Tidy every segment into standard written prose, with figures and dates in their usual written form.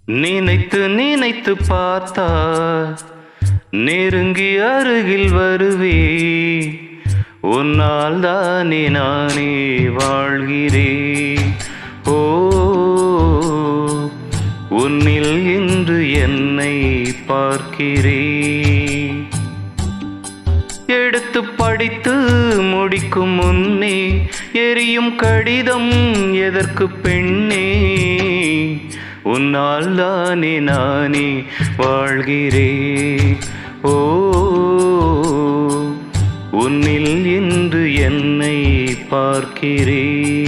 நினைத்து நினைத்து பார்த்தா நெருங்கி அருகில் வருவே. உன்னால் தானே நானே வாழ்கிறேன். ஓ, உன்னில் இன்று என்னை பார்க்கிறேன். எடுத்து படித்து முடிக்கும் முன்னே எரியும் கடிதம் எதற்கு பெண்ணே? உன்னால் தானே நானே வாழ்கிறேன். ஓ, உன்னில் இன்று என்னை பார்க்கிறேன்.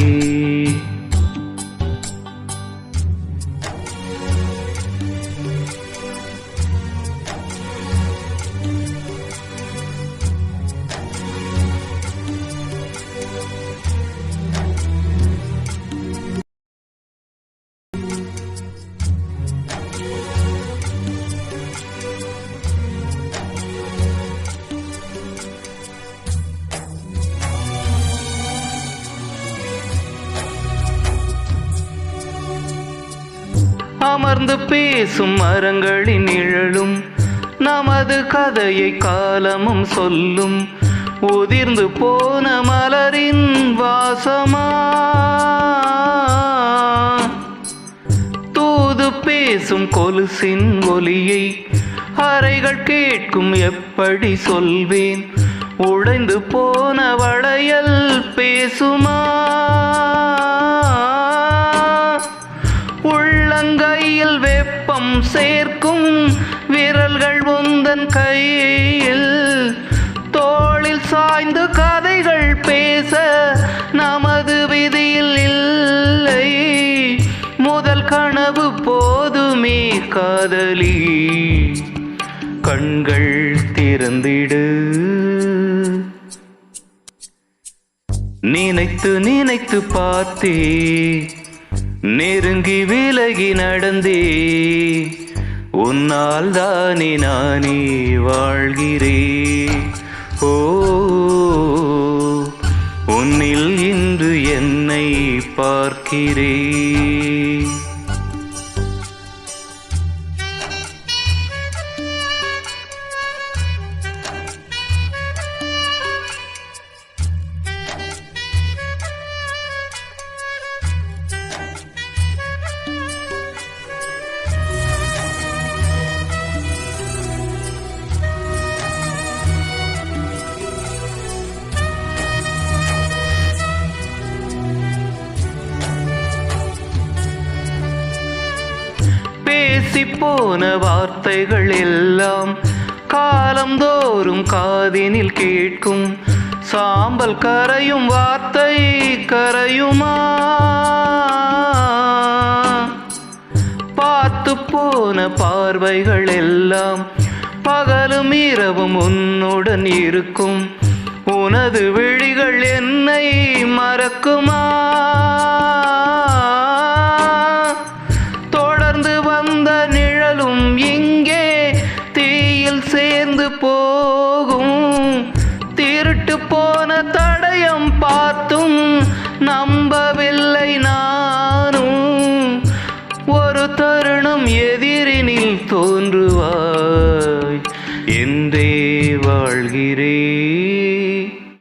அமர்ந்து பேசும் மரங்களின் நிழலும் நமது கதையை காலமும் சொல்லும். உதிர்ந்து போன மலரின் வாசமா தூது பேசும் கொலுசின் ஒலியை அறைகள் கேட்கும் எப்படி சொல்வேன்? உடைந்து போன வளையல் பேசுமா? உள்ளங்கையில் வெப்பம் சேர்க்கும் விரல்கள் உந்தன் கையில். தோளில் சாய்ந்து கதைகள் பேச நமது விதியில் இல்லை. முதல் கனவு போதுமே காதலி, கண்கள் திறந்திடு. நினைத்து நினைத்து பார்த்தே நெருங்கி விலகி நடந்தே. உன்னால் தானே நானே வாழ்கிறேன். ஓ, உன்னில் இன்று என்னை பார்க்கிறேன். பேசிப்போன வார்த்தைகள் எல்லாம் காலந்தோறும் காதினில் கேட்கும். சாம்பல் கரையும் வார்த்தை கரையுமா? பார்த்து போன பார்வைகள் எல்லாம் பகலும் இரவும் உன்னுடன் இருக்கும். உனது விழிகள் என்னை மறக்குமா? இங்கே தீயில் சேர்ந்து போகும். திருட்டு போன தடயம் பார்த்தும் நம்பவில்லை நானும். ஒரு தருணம் எதிரினில் தோன்றுவாய் என்றே வாழ்கிறேன்.